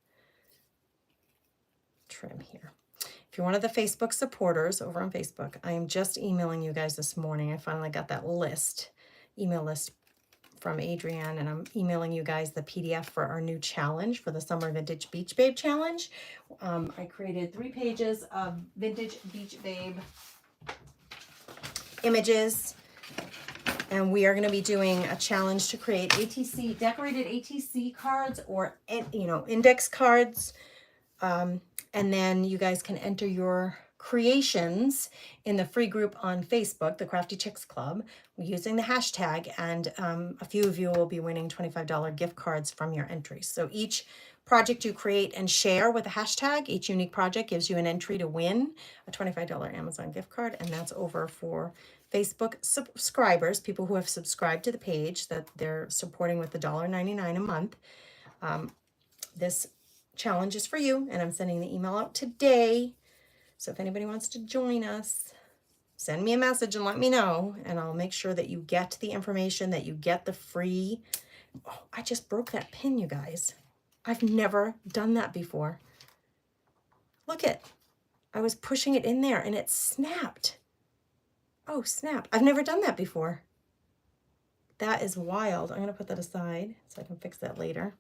trim here. If you're one of the Facebook supporters over on Facebook, I am just emailing you guys this morning. I finally got that email list from Adrienne, and I'm emailing you guys the PDF for our new challenge for the Summer Vintage Beach Babe Challenge. I created 3 pages of Vintage Beach Babe images, and we are going to be doing a challenge to create decorated ATC cards or, index cards. And then you guys can enter your creations in the free group on Facebook, the Crafty Chicks Club, using the hashtag, and a few of you will be winning $25 gift cards from your entries. So each project you create and share with a hashtag, each unique project gives you an entry to win a $25 Amazon gift card, and that's over for Facebook subscribers, people who have subscribed to the page that they're supporting with the $1.99 a month. This challenge is for you, and I'm sending the email out today. So if anybody wants to join us, send me a message and let me know, and I'll make sure that you get the information, that you get the free. Oh, I just broke that pin, you guys. I've never done that before. Look it. I was pushing it in there and it snapped. Oh, snap. I've never done that before. That is wild. I'm going to put that aside so I can fix that later.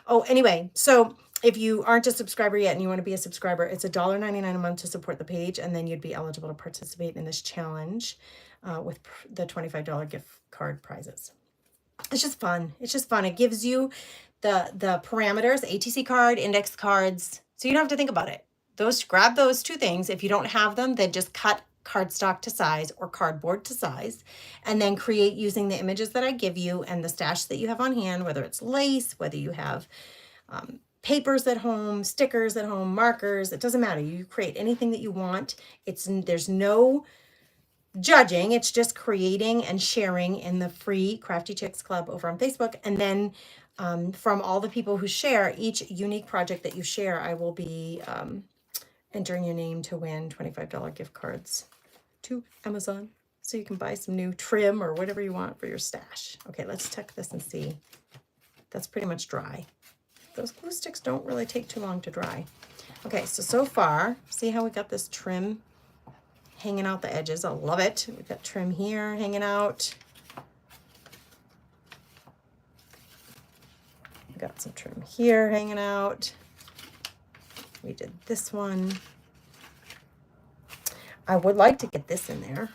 Oh, anyway, so if you aren't a subscriber yet and you want to be a subscriber, it's $1.99 a month to support the page, and then you'd be eligible to participate in this challenge with the $25 gift card prizes. It's just fun. It's just fun. It gives you the parameters, ATC card, index cards, so you don't have to think about it. Grab those 2 things. If you don't have them, then just cut cardstock to size or cardboard to size, and then create using the images that I give you and the stash that you have on hand, whether it's lace, whether you have papers at home, stickers at home, markers, it doesn't matter. You create anything that you want. There's no judging. It's just creating and sharing in the free Crafty Chicks Club over on Facebook. And then from all the people who share, each unique project that you share, I will be entering your name to win $25 gift cards to Amazon, so you can buy some new trim or whatever you want for your stash. Okay, let's check this and see. That's pretty much dry. Those glue sticks don't really take too long to dry. Okay, so far, see how we got this trim hanging out the edges? I love it. We've got trim here hanging out. We got some trim here hanging out. We did this one. I would like to get this in there,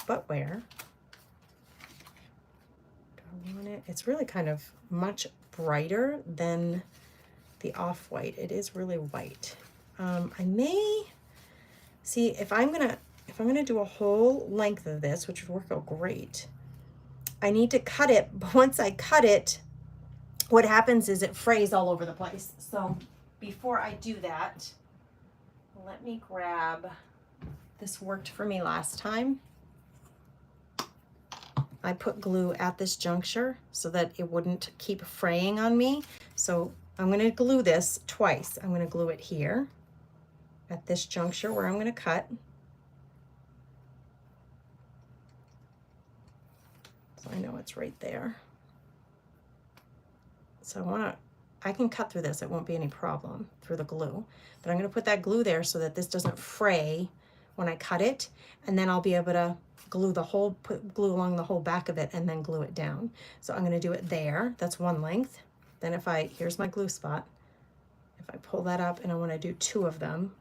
but where? Do I want it? It's really kind of much brighter than the off-white. It is really white. I may see if I'm gonna do a whole length of this, which would work out great. I need to cut it, but once I cut it, what happens is it frays all over the place. So before I do that, let me grab, this worked for me last time. I put glue at this juncture so that it wouldn't keep fraying on me. So I'm going to glue this twice. I'm going to glue it here at this juncture where I'm going to cut. So I know it's right there. So I can cut through this. It won't be any problem through the glue, but I'm going to put that glue there so that this doesn't fray when I cut it, and then I'll be able to put glue along the whole back of it and then glue it down. So I'm going to do it there. That's one length. Then here's my glue spot. If I pull that up and I want to do 2 of them,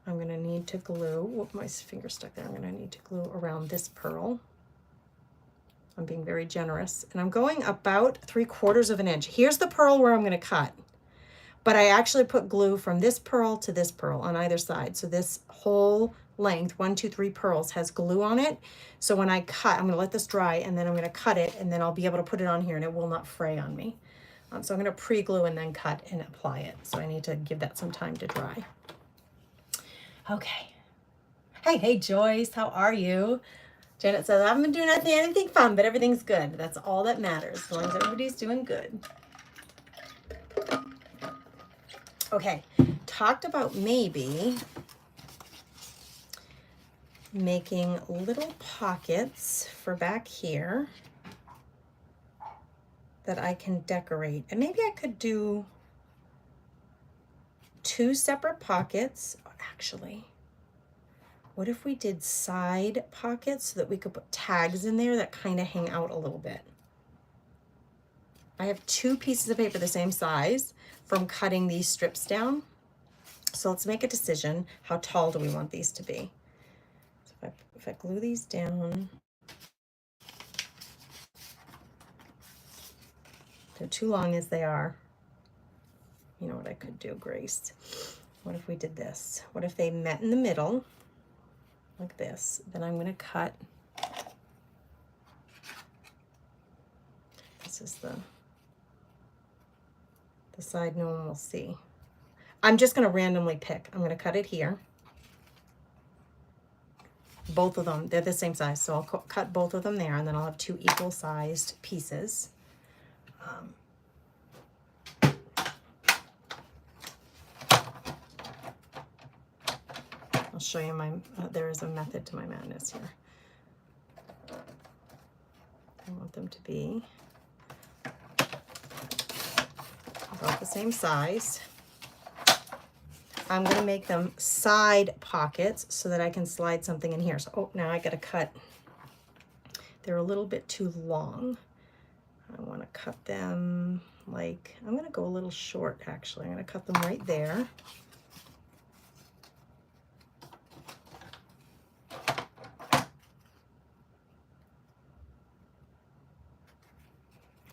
I'm going to need to glue, whoop, my finger stuck there. I'm going to need to glue around this pearl. I'm being very generous, and I'm going about 3/4 of an inch. Here's the pearl where I'm going to cut, but I actually put glue from this pearl to this pearl on either side. So this whole length, 1, 2, 3 pearls, has glue on it. So when I cut, I'm going to let this dry, and then I'm going to cut it, and then I'll be able to put it on here and it will not fray on me. So I'm going to pre-glue and then cut and apply it. So I need to give that some time to dry. Okay. Hey, Joyce, how are you? Janet says, I haven't been doing anything fun, but everything's good. That's all that matters, as long as everybody's doing good. Okay, talked about maybe making little pockets for back here that I can decorate. And maybe I could do 2 separate pockets. Actually, what if we did side pockets so that we could put tags in there that kind of hang out a little bit? I have 2 pieces of paper the same size from cutting these strips down. So let's make a decision. How tall do we want these to be? So if I glue these down, they're too long as they are. You know what I could do, Grace? What if we did this? What if they met in the middle, like this? Then I'm gonna cut, this is the side no one will see. I'm just gonna randomly pick. I'm gonna cut it here. Both of them, they're the same size, so I'll cut both of them there, and then I'll have 2 equal sized pieces. I'll show you my, there is a method to my madness here. I want them to be about the same size. I'm gonna make them side pockets so that I can slide something in here. So, oh, now I gotta cut. They're a little bit too long. I wanna cut them like, I'm gonna go a little short actually. I'm gonna cut them right there.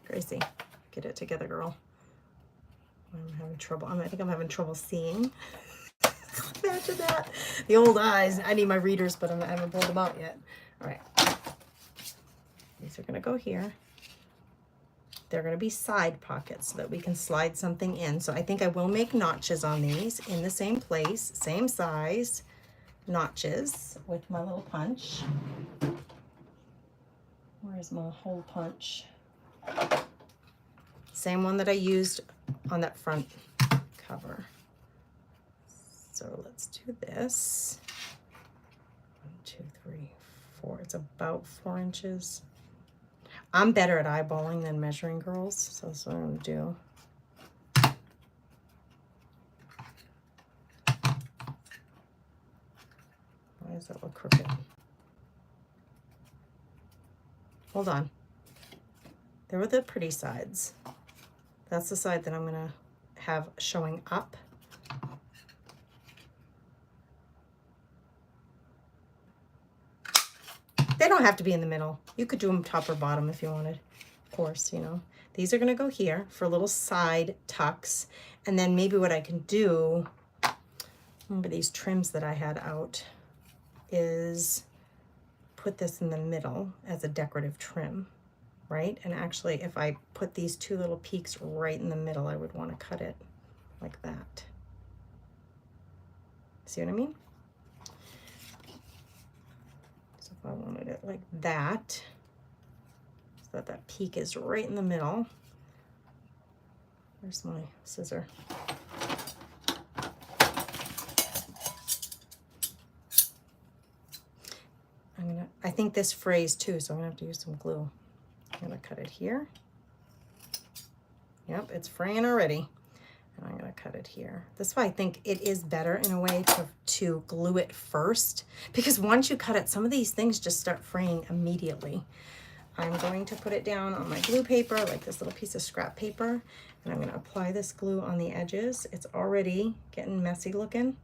Gracie, get it together, girl. I'm having trouble. I think I'm having trouble seeing. Imagine that. The old eyes. I need my readers, but I haven't pulled them out yet. All right. These are going to go here. They're going to be side pockets so that we can slide something in. So I think I will make notches on these in the same place, same size notches with my little punch. Where's my hole punch? Same one that I used on that front cover. So let's do this. 1, 2, 3, 4. It's about 4 inches. I'm better at eyeballing than measuring, girls, so that's what I'm gonna do. Why does that look crooked? Hold on. There were the pretty sides. That's the side that I'm gonna have showing up. They don't have to be in the middle. You could do them top or bottom if you wanted, of course, you know. These are gonna go here for little side tucks. And then maybe what I can do, remember these trims that I had out, is put this in the middle as a decorative trim, right? And actually, if I put these 2 little peaks right in the middle, I would want to cut it like that. See what I mean? So if I wanted it like that, so that that peak is right in the middle. Where's my scissor? I think this frays too, so I'm gonna have to use some glue. I'm gonna cut it here. Yep, it's fraying already. And I'm gonna cut it here. That's why I think it is better in a way to glue it first, because once you cut it, some of these things just start fraying immediately. I'm going to put it down on my glue paper, like this little piece of scrap paper, and I'm gonna apply this glue on the edges. It's already getting messy looking.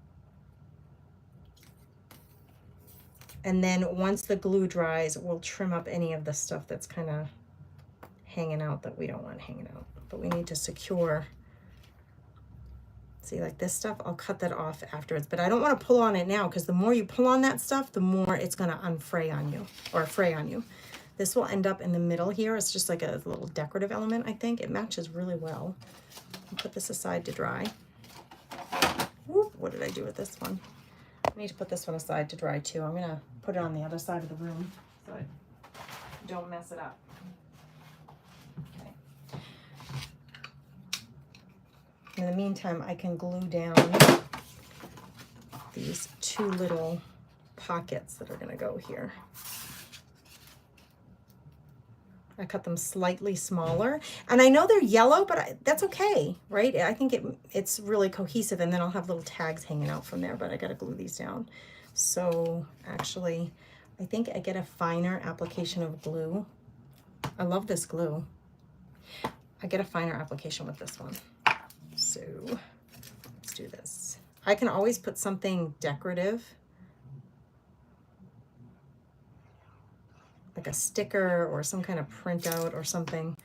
And then once the glue dries, we'll trim up any of the stuff that's kind of hanging out that we don't want hanging out. But we need to secure, see, like this stuff, I'll cut that off afterwards. But I don't want to pull on it now, because the more you pull on that stuff, the more it's going to unfray on you, or fray on you. This will end up in the middle here. It's just like a little decorative element, I think. It matches really well. I'll put this aside to dry. Whoop, what did I do with this one? I need to put this one aside to dry too. I'm going to put it on the other side of the room so I don't mess it up. Okay. In the meantime, I can glue down these 2 little pockets that are going to go here. I cut them slightly smaller, and I know they're yellow, but that's okay, right? I think it's really cohesive, and then I'll have little tags hanging out from there, but I got to glue these down. So actually, I think I get a finer application of glue. I love this glue. I get a finer application with this one. So let's do this. I can always put something decorative, like a sticker or some kind of printout or something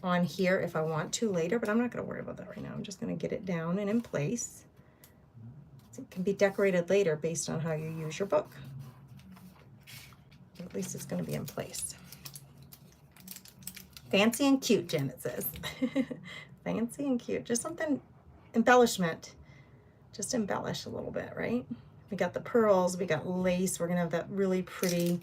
on here if I want to later, but I'm not going to worry about that right now. I'm just going to get it down and in place. So it can be decorated later based on how you use your book. But at least it's going to be in place. Fancy and cute, Janet says. Fancy and cute. Just something, embellishment. Just embellish a little bit, right? We got the pearls, we got lace. We're going to have that really pretty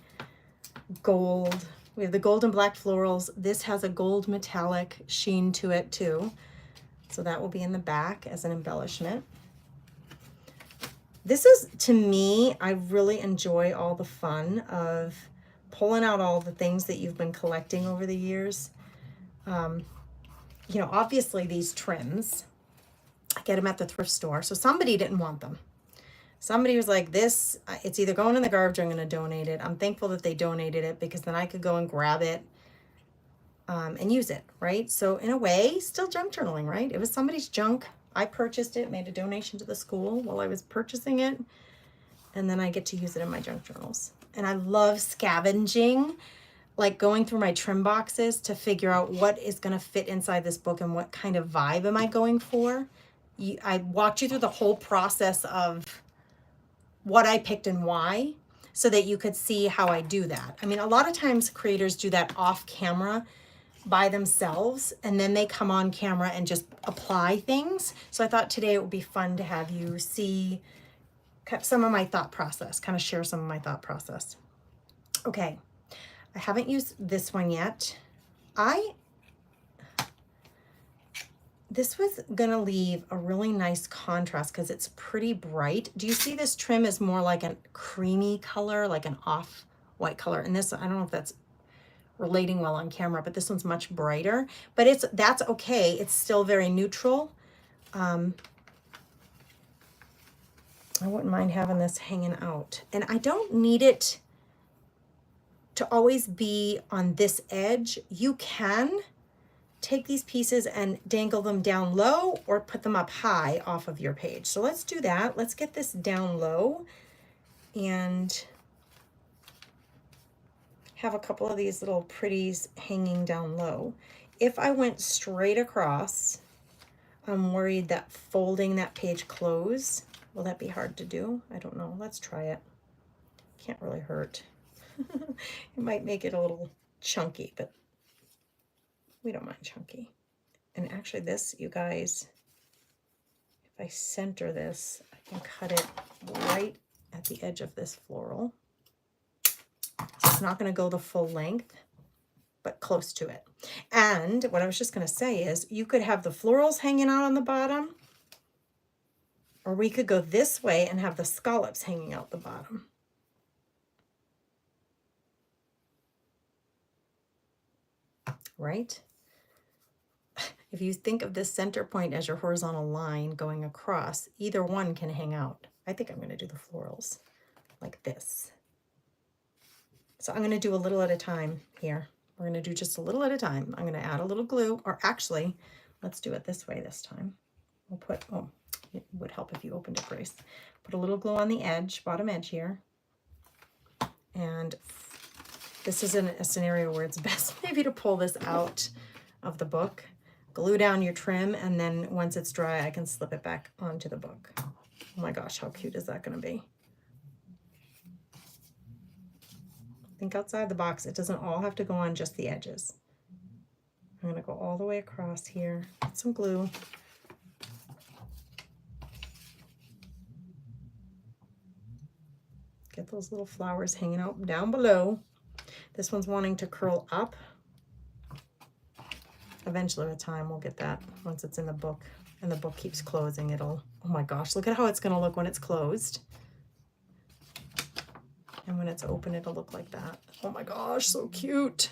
gold. We have the gold and black florals. This has a gold metallic sheen to it too. So that will be in the back as an embellishment. This is, to me, I really enjoy all the fun of pulling out all the things that you've been collecting over the years. You know, obviously these trims, I get them at the thrift store. So somebody didn't want them. Somebody was like, this, it's either going in the garbage or I'm going to donate it. I'm thankful that they donated it because then I could go and grab it and use it, right? So in a way, still junk journaling, right? It was somebody's junk. I purchased it, made a donation to the school while I was purchasing it, and then I get to use it in my junk journals. And I love scavenging, like going through my trim boxes to figure out what is going to fit inside this book and what kind of vibe am I going for. I walked you through the whole process of what I picked and why, so that you could see how I do that. I mean, a lot of times creators do that off camera by themselves, and then they come on camera and just apply things. So I thought today it would be fun to have you see some of my thought process, kind of share some of my thought process. Okay, I haven't used this one yet. This was gonna leave a really nice contrast because it's pretty bright. Do you see this trim is more like a creamy color, like an off-white color? And this, I don't know if that's relating well on camera, but this one's much brighter. But that's okay. It's still very neutral. I wouldn't mind having this hanging out. And I don't need it to always be on this edge. You can take these pieces and dangle them down low or put them up high off of your page. So let's do that. Let's get this down low and have a couple of these little pretties hanging down low. If I went straight across, I'm worried that folding that page close, will that be hard to do? I don't know. Let's try it. Can't really hurt. It might make it a little chunky, but we don't mind chunky. And actually this, you guys, if I center this, I can cut it right at the edge of this floral. So it's not going to go the full length, but close to it. And what I was just going to say is you could have the florals hanging out on the bottom, or we could go this way and have the scallops hanging out the bottom. Right? If you think of this center point as your horizontal line going across, either one can hang out. I think I'm going to do the florals like this. So I'm going to do a little at a time here. We're going to do just a little at a time. I'm going to add a little glue, or actually, let's do it this way this time. We'll put, oh, it would help if you opened it, Grace. Put a little glue on the edge, bottom edge here. And this is a scenario where it's best maybe to pull this out of the book, glue down your trim, and then once it's dry, I can slip it back onto the book. Oh my gosh, how cute is that going to be? Think outside the box. It doesn't all have to go on just the edges. I'm going to go all the way across here, get some glue. Get those little flowers hanging out down below. This one's wanting to curl up. Eventually with time we'll get that once it's in the book and the book keeps closing. It'll, oh my gosh, look at how it's going to look when it's closed. And when it's open, it'll look like that. Oh my gosh, so cute.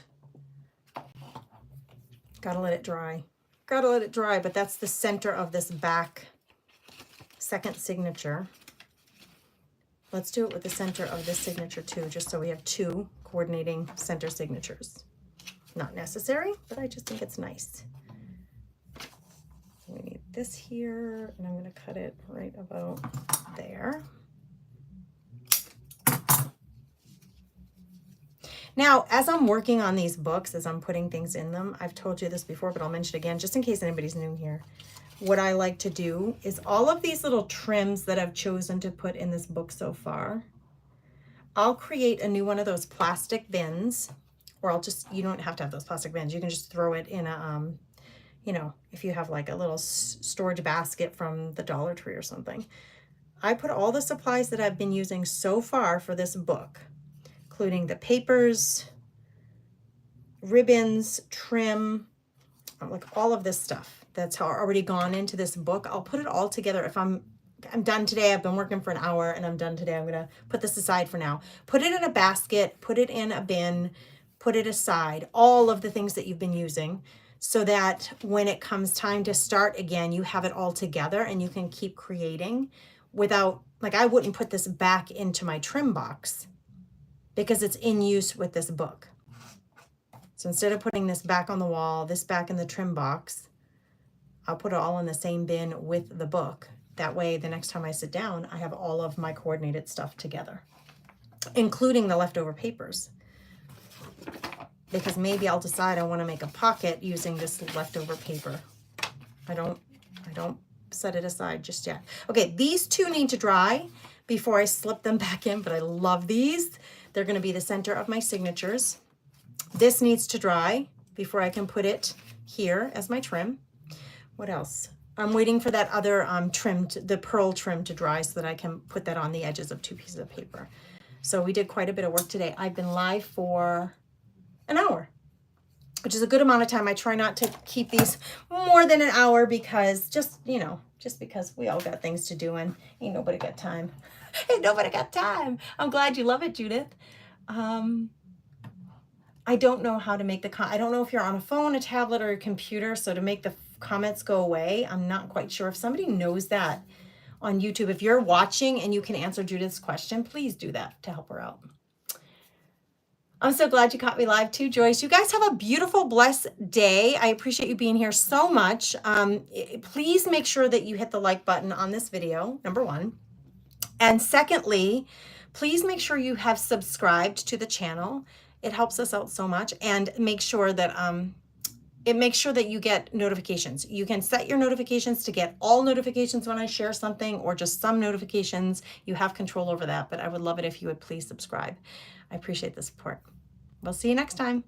Gotta let it dry. Gotta let it dry, but that's the center of this back second signature. Let's do it with the center of this signature too, just so we have two coordinating center signatures. Not necessary, but I just think it's nice. So we need this here, and I'm gonna cut it right about there. Now, as I'm working on these books, as I'm putting things in them, I've told you this before, but I'll mention it again, just in case anybody's new here. What I like to do is all of these little trims that I've chosen to put in this book so far, I'll create a new one of those plastic bins, or I'll just, you don't have to have those plastic bins. You can just throw it in a, you know, if you have like a little storage basket from the Dollar Tree or something. I put all the supplies that I've been using so far for this book, including the papers, ribbons, trim, like all of this stuff that's already gone into this book. I'll put it all together. If I'm done today, I've been working for an hour and I'm done today, I'm gonna put this aside for now. Put it in a basket, put it in a bin, put it aside, all of the things that you've been using, so that when it comes time to start again, you have it all together and you can keep creating without, like I wouldn't put this back into my trim box because it's in use with this book. So instead of putting this back on the wall, this back in the trim box, I'll put it all in the same bin with the book. That way, the next time I sit down, I have all of my coordinated stuff together, including the leftover papers. Because maybe I'll decide I want to make a pocket using this leftover paper. I don't set it aside just yet. Okay, these two need to dry before I slip them back in, but I love these. They're going to be the center of my signatures. This needs to dry before I can put it here as my trim. What else? I'm waiting for that other trim, the pearl trim to dry so that I can put that on the edges of two pieces of paper. So we did quite a bit of work today. I've been live for an hour, which is a good amount of time. I try not to keep these more than an hour because just, you know, just because we all got things to do and ain't nobody got time. Ain't nobody got time. I'm glad you love it, Judith. I don't know how to make the, I don't know if you're on a phone, a tablet, or a computer, so to make the comments go away, I'm not quite sure. If somebody knows that on YouTube, if you're watching and you can answer Judith's question, please do that to help her out. I'm so glad you caught me live too, Joyce. You guys have a beautiful, blessed day. I appreciate you being here so much. Please make sure that you hit the like button on this video, number one. And secondly, please make sure you have subscribed to the channel. It helps us out so much. And make sure that you get notifications. You can set your notifications to get all notifications when I share something or just some notifications. You have control over that, but I would love it if you would please subscribe. I appreciate the support. We'll see you next time.